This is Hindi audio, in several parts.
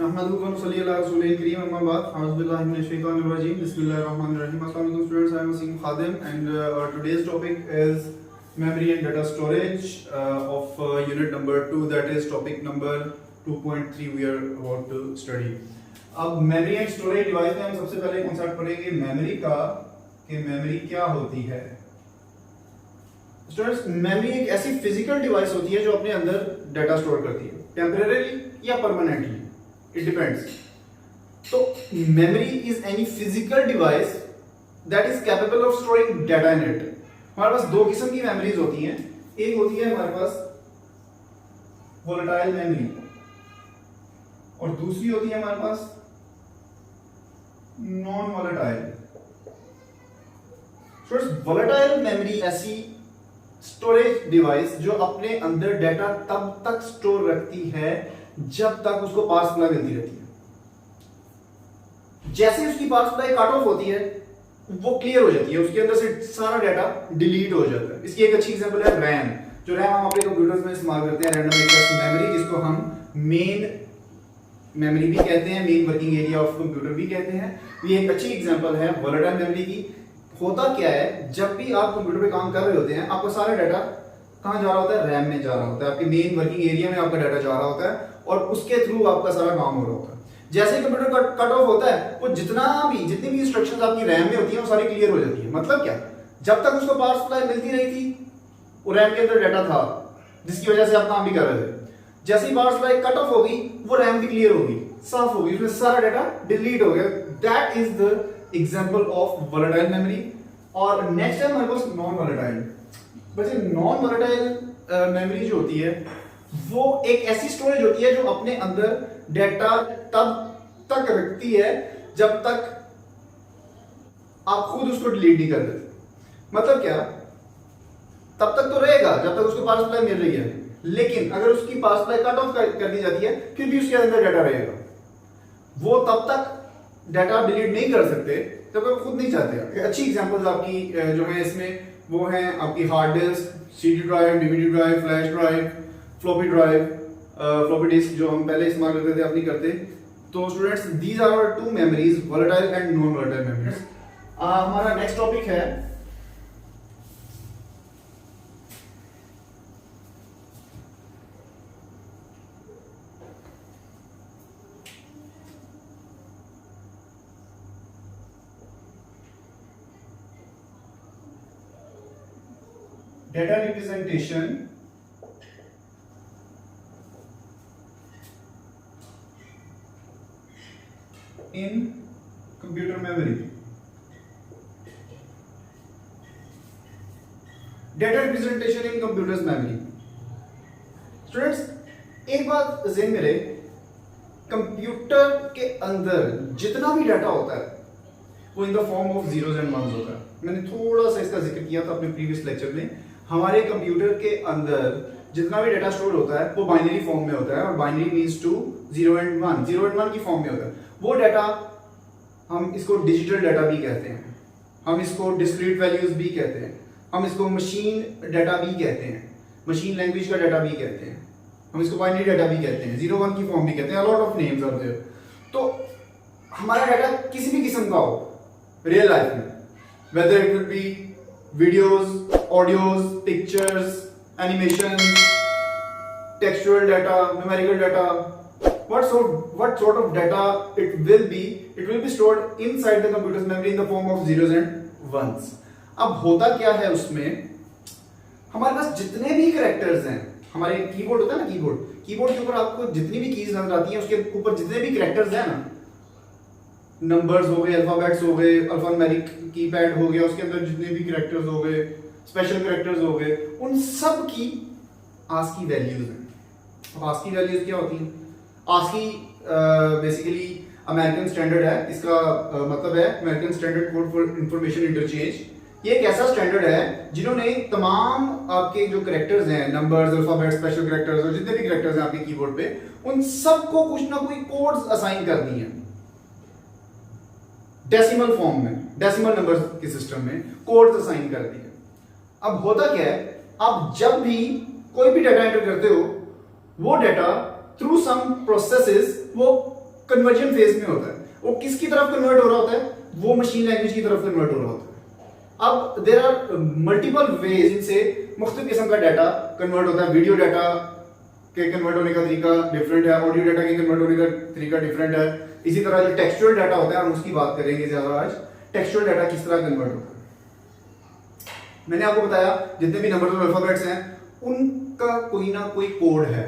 नहमदुहु व नसल्ली अला रसूलिल करीम अम्मा बाद अऊज़ु बिल्लाहि मिनश शैतानिर रजीम बिस्मिल्लाहिर रहमानिर रहीम अस्सलाम वालेकुम students I am Waseem Khadim and our today's topic is memory and data storage of unit number 2 that is topic number 2.3 we are about to study। अब मेमोरी एंड स्टोरेज डिवाइस में हम सबसे पहले कॉन्सेप्ट पढ़ेंगे मेमोरी का कि मेमोरी क्या होती है। स्टूडेंट्स मेमोरी एक ऐसी फिजिकल डिवाइस होती है जो अपने अंदर डाटा स्टोर करती है टेम्परेरीली या परमानेंटली, इट डिपेंड्स। तो memory is any physical device that is capable of storing data in it. हमारे पास दो किस्म की मेमोरीज होती हैं, एक होती है हमारे पास वोलेटाइल मेमोरी और दूसरी होती है हमारे पास नॉन वोलेटाइल। वोलेटाइल मेमोरी ऐसी स्टोरेज डिवाइस जो अपने अंदर डाटा तब तक स्टोर रखती है जब तक उसको पावर सप्लाई मिलती रहती है। जैसे उसकी पावर सप्लाई कट ऑफ होती है वो क्लियर हो जाती है, उसके अंदर से सारा डाटा डिलीट हो जाता है। इसकी एक अच्छी एग्जांपल है रैम। जो रैम हम अपने कंप्यूटर्स में इस्तेमाल करते हैं, रैंडम एक्सेस मेमोरी, जिसको हम मेन मेमोरी भी कहते हैं, main working area of computer भी कहते हैं। ये एक अच्छी एग्जांपल है वोलेटाइल मेमोरी की। होता क्या है, जब भी आप कंप्यूटर पे काम कर रहे होते हैं आपका सारा डाटा कहां जा रहा होता है, रैम में जा रहा होता है, आपके मेन वर्किंग एरिया में आपका डाटा जा रहा होता है और उसके थ्रू आपका सारा काम हो रहा होता है। जैसे ही कंप्यूटर कट ऑफ होता है वो जितनी भी इंस्ट्रक्शंस आपकी रैम में होती हैं वो सारी क्लियर हो जाती है। मतलब क्या, जब तक उसको पावर सप्लाई मिलती रही थी वो रैम के अंदर डाटा था जिसकी वजह से आप काम भी कर रहे थे। जैसे ही पावर सप्लाई कट ऑफ होगी वो रैम भी क्लियर होगी, साफ होगी, उसमें सारा डाटा डिलीट हो गया। That is the example of volatile memory. और नेक्स्ट है हमारे पास नॉन वोलेटाइल। बच्चे नॉन वोलेटाइल मेमोरी जो होती है वो एक ऐसी स्टोरेज होती है जो अपने अंदर डाटा तब तक रखती है जब तक आप खुद उसको डिलीट नहीं कर देते। मतलब क्या, तब तक तो रहेगा जब तक उसको पावर सप्लाई मिल रही है, लेकिन अगर उसकी पावर सप्लाई कट ऑफ कर दी जाती है फिर भी उसके अंदर डाटा रहेगा। वो तब तक डाटा डिलीट नहीं कर सकते जब आप खुद नहीं चाहते। अच्छी एग्जांपल्स आपकी जो है इसमें वो हैं आपकी hard disk, CD drive, DVD drive, flash drive, floppy drive, floppy disk जो हम पहले इस्तेमाल करते थे, अब नहीं करते। तो students these are our two memories, volatile and non volatile memories. हमारा नेक्स्ट टॉपिक है data representation in computer memory। data representation in computers memory। Students एक बात ज़हन में रहे, कंप्यूटर के अंदर जितना भी डाटा होता है वो in the form of zeros and ones होता है। मैंने थोड़ा सा इसका जिक्र किया था अपने प्रीवियस लेक्चर में। हमारे कंप्यूटर के अंदर जितना भी डाटा स्टोर होता है वो बाइनरी फॉर्म में होता है और binary means to 0 and 1, 0 and 1 की फॉर्म में होता है। वो डाटा हम इसको डिजिटल डाटा भी कहते हैं, हम इसको डिस्क्रीट वैल्यूज भी कहते हैं, हम इसको मशीन डाटा भी कहते हैं, मशीन लैंग्वेज का डाटा भी कहते हैं, हम इसको बाइनरी डाटा भी कहते हैं, 0 1 की फॉर्म भी कहते हैं। Lot of names are there. तो हमारा डाटा किसी भी किस्म का हो रियल लाइफ में, whether it will be videos, audios, pictures, animation, textual data, numerical data, what sort of data it will be stored inside the computer's memory in the form of zeros and ones। अब होता क्या है उसमें, हमारे पास जितने भी कैरेक्टर्स हैं, हमारे कीबोर्ड होता है ना, कीबोर्ड के ऊपर आपको जितनी भी कीज नजर आती हैं उसके ऊपर जितने भी कैरेक्टर्स हैं ना, नंबर्स हो गए, अल्फाबेट्स हो गए, अल्फान्यूमेरिक कीपैड हो गया, उसके अंदर जितने भी कैरेक्टर्स हो गए, स्पेशल कैरेक्टर्स हो गए, उन सब की आस्की वैल्यूज हैं। अब आस्की वैल्यूज क्या होती हैं? आस्की बेसिकली अमेरिकन स्टैंडर्ड है, इसका मतलब है American standard code for information interchange. ये एक ऐसा स्टैंडर्ड है जिन्होंने तमाम आपके जो कैरेक्टर्स हैं, नंबर्स, अल्फाबेट्स, स्पेशल कैरेक्टर्स और जितने भी कैरेक्टर्स हैं आपके कीबोर्ड पे, उन सबको कुछ ना कोई कोड्स असाइन कर दिए हैं डेसिमल फॉर्म में, डेसिमल नंबर्स के सिस्टम में कोड्स असाइन कर दिए। अब होता क्या है, आप जब भी कोई भी डाटा एंटर करते हो वो डाटा थ्रू सम प्रोसेसेस वो कन्वर्जन फेज में होता है। वो किसकी तरफ कन्वर्ट हो रहा होता है? वो मशीन लैंग्वेज की तरफ कन्वर्ट हो रहा होता है। अब देयर आर मल्टीपल वेज जिनसे मुख्तलिफ किस्म का डाटा कन्वर्ट होता है। वीडियो डाटा के कन्वर्ट होने का तरीका डिफरेंट है, ऑडियो डाटा के कन्वर्ट होने का तरीका डिफरेंट है। इसी तरह जो टेक्सचुअल डाटा होता है हम उसकी बात करेंगे ज्यादा आज, टेक्सचुअल डाटा किस तरह कन्वर्ट होता है। मैंने आपको बताया जितने भी नंबर्स और अल्फाबेट्स हैं उनका कोई ना कोई कोड है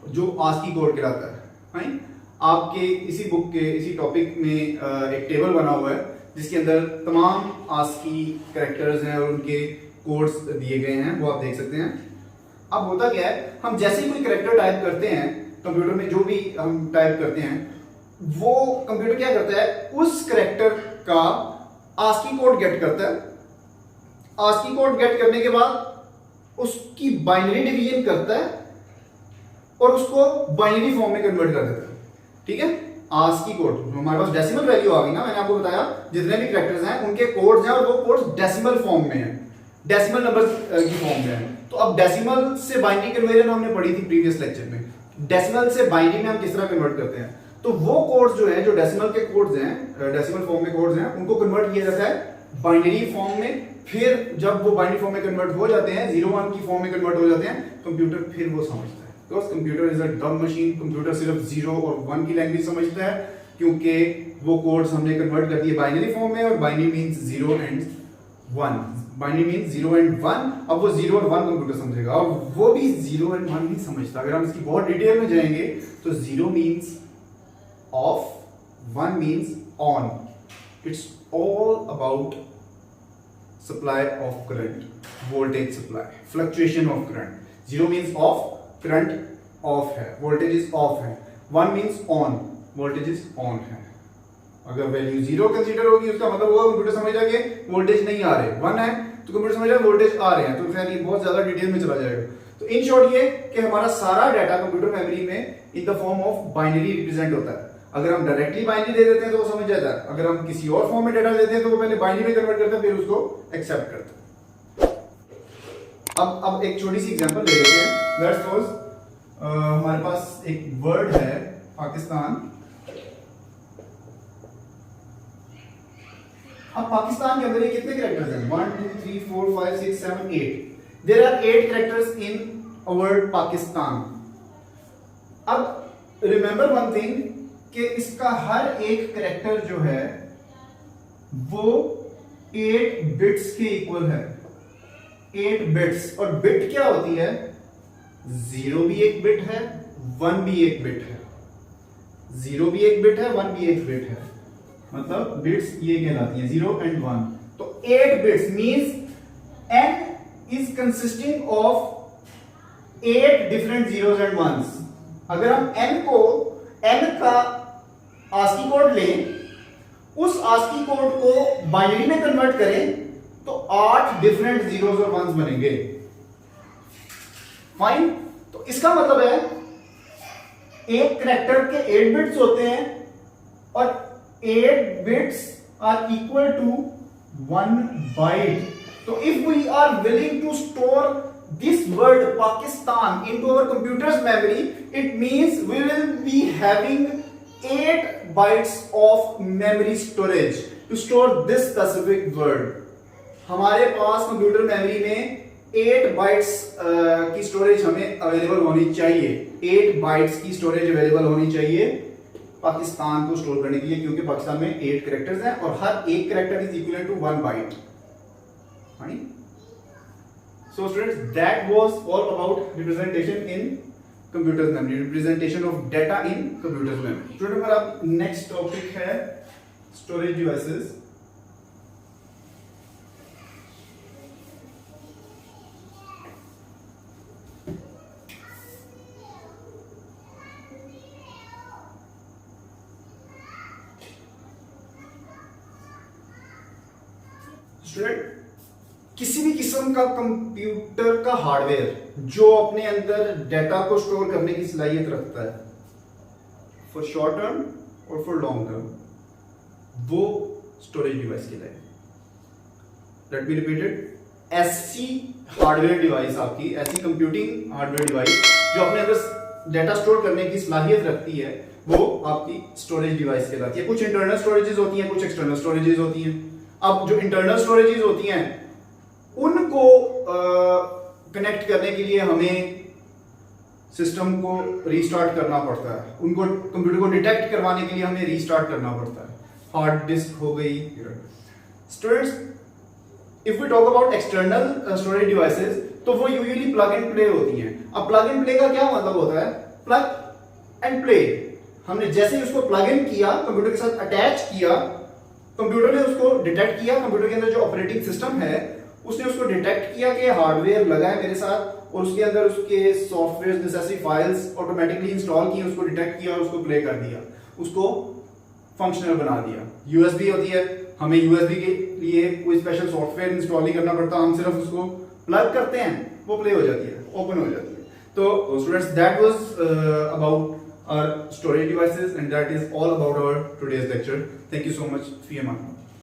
जो आस्की कोड कहलाता है। आपके इसी बुक के इसी टॉपिक में एक टेबल बना हुआ है जिसके अंदर तमाम आस्की कैरेक्टर्स हैं और उनके कोड्स दिए गए हैं, वो आप देख सकते हैं। अब होता क्या है, हम जैसे ही कोई कैरेक्टर टाइप करते हैं कंप्यूटर में, जो भी हम टाइप करते हैं वो कंप्यूटर क्या करता है, उस कैरेक्टर का आस्की कोड गेट करता है। आस्की कोड गेट करने के बाद उसकी बाइनरी डिवीजन करता है और उसको बाइनरी फॉर्म में कन्वर्ट कर देता है। ठीक है, आस्की कोड हमारे पास डेसिमल वैल्यू आ गई ना, मैंने आपको बताया जितने भी कैरेक्टर्स हैं उनके कोड्स हैं और वो कोड्स डेसिमल फॉर्म में हैं, डेसिमल नंबर्स की फॉर्म में है। तो अब डेसिमल से बाइनरी कन्वर्जन हमने पढ़ी थी प्रीवियस लेक्चर में, डेसिमल से बाइनरी में हम किस तरह कन्वर्ट करते हैं। तो वो कोड्स जो है, जो डेसिमल के कोड्स हैं, डेसिमल फॉर्म में कोड्स हैं, उनको कन्वर्ट किया जाता है बाइनरी फॉर्म में। फिर जब वो बाइनरी फॉर्म में कन्वर्ट हो जाते हैं, 0-1 की फॉर्म में कन्वर्ट हो जाते हैं, कंप्यूटर फिर वो समझता है। बिकॉज कंप्यूटर इज अ डम मशीन, कंप्यूटर सिर्फ 0 और 1 की लैंग्वेज समझता है क्योंकि वो कोड्स हमने कन्वर्ट कर दिए बाइनरी फॉर्म में, और binary means 0 and 1, binary means 0 and 1। अब वो 0 और 1 कंप्यूटर समझेगा और वो भी 0 and 1 नहीं समझता। अगर हम इसकी बहुत डिटेल में जाएंगे तो 0 means of, 1 means on. It's all about supply of current, voltage supply, fluctuation of current. 0 means of, current of है, वोल्टेज इज ऑफ है। 1 means on, voltage is on है। अगर वैल्यू 0 कंसीडर होगी उसका मतलब होगा कंप्यूटर समझेगा कि वोल्टेज नहीं आ रहे। 1 है तो कंप्यूटर समझेगा वोल्टेज आ रहे हैं। तो खैर ये बहुत ज्यादा डिटेल में चला जाएगा। तो इन शॉर्ट ये कि हमारा सारा डाटा कंप्यूटर मेमोरी में इन the form of binary represent होता है। अगर हम डायरेक्टली बाइनरी दे देते हैं तो वो समझ जाता है, अगर हम किसी और फॉर्म में डाटा देते हैं तो वो पहले बाइनरी में कन्वर्ट करता है फिर उसको एक्सेप्ट करता है। अब एक छोटी सी एग्जांपल ले लेते हैं। लेट्स सपोज हमारे पास एक वर्ड है पाकिस्तान। अब पाकिस्तान के अंदर ये कितने कैरेक्टर्स हैं? 1 2 3 4 5 6 7 8। There are 8 characters in a word Pakistan. अब रिमेंबर वन थिंग कि इसका हर एक कैरेक्टर जो है वो 8 बिट्स के इक्वल है। 8 बिट्स, और बिट क्या होती है? 0 भी एक बिट है, 1 भी एक बिट है। 0 भी एक बिट है, 1 भी एक बिट है, मतलब बिट्स ये कहलाती हैं 0 and 1। तो 8 bits means n is consisting of 8 different zeros and ones. अगर हम n का आस्की कोड लें, उस आस्की कोड को बाइनरी में कन्वर्ट करें तो 8 डिफरेंट जीरोस और वंस बनेंगे। फाइन। तो इसका मतलब है एक कैरेक्टर के 8 बिट्स होते हैं और 8 bits are equal to 1 byte. So if we are willing to store this word Pakistan into our computer's memory, it means we will be having 8 bytes of memory storage to store this specific word. हमारे पास कंप्यूटर मेमोरी में 8 बाइट्स की स्टोरेज हमें अवेलेबल होनी चाहिए। 8 बाइट्स की स्टोरेज अवेलेबल होनी चाहिए पाकिस्तान को स्टोर करने के लिए, क्योंकि पाकिस्तान में 8 कैरेक्टर्स हैं और हर एक character is equal to 1 byte. So students, that was all about representation in computers memory, representation of data in computers memory. Student, हमारा नेक्स्ट टॉपिक है स्टोरेज डिवाइसेस। स्टूडेंट, किसी भी किस्म का कंप्यूटर का हार्डवेयर जो अपने अंदर डाटा को स्टोर करने की सलाहियत रखता है फॉर शॉर्ट टर्म और फॉर लॉन्ग टर्म, वो स्टोरेज डिवाइस कहलाएगा। Let me repeat it. ऐसी हार्डवेयर डिवाइस, आपकी ऐसी कंप्यूटिंग हार्डवेयर डिवाइस जो अपने अंदर डाटा स्टोर करने की सलाहियत रखती है, वो आपकी स्टोरेज डिवाइस कहलाती है। कुछ इंटरनल स्टोरेजेस होती हैं, कुछ एक्सटर्नल स्टोरेजेस होती हैं। अब जो इंटरनल स्टोरेजेस होती हैं उनको कनेक्ट करने के लिए हमें सिस्टम को रीस्टार्ट करना पड़ता है, उनको कंप्यूटर को डिटेक्ट करवाने के लिए हमें रीस्टार्ट करना पड़ता है। हार्ड डिस्क हो गई। Students, if we talk about external storage devices तो वो यूजुअली प्लग एंड प्ले होती हैं। अब प्लग एंड प्ले का क्या मतलब होता है? प्लग एंड प्ले, हमने जैसे ही उसको प्लग इन किया, कंप्यूटर के साथ अटैच किया, कंप्यूटर ने उसको डिटेक्ट किया, कंप्यूटर के अंदर जो ऑपरेटिंग सिस्टम है उसने उसको डिटेक्ट किया कि हार्डवेयर लगा है मेरे साथ, और उसके अंदर उसके software necessary files automatically install की, उसको डिटेक्ट किया और उसको प्ले कर दिया, उसको फंक्शनल बना दिया। यूएसबी होती है, हमें यूएसबी के लिए कोई स्पेशल सॉफ्टवेयर इंस्टॉल नहीं करना पड़ता, हम सिर्फ उसको प्लग करते हैं, वो प्ले हो जाती है, ओपन हो जाती है। तो students, that was about our storage devices, and that is all about our today's lecture. Thank you so much. Fi aman.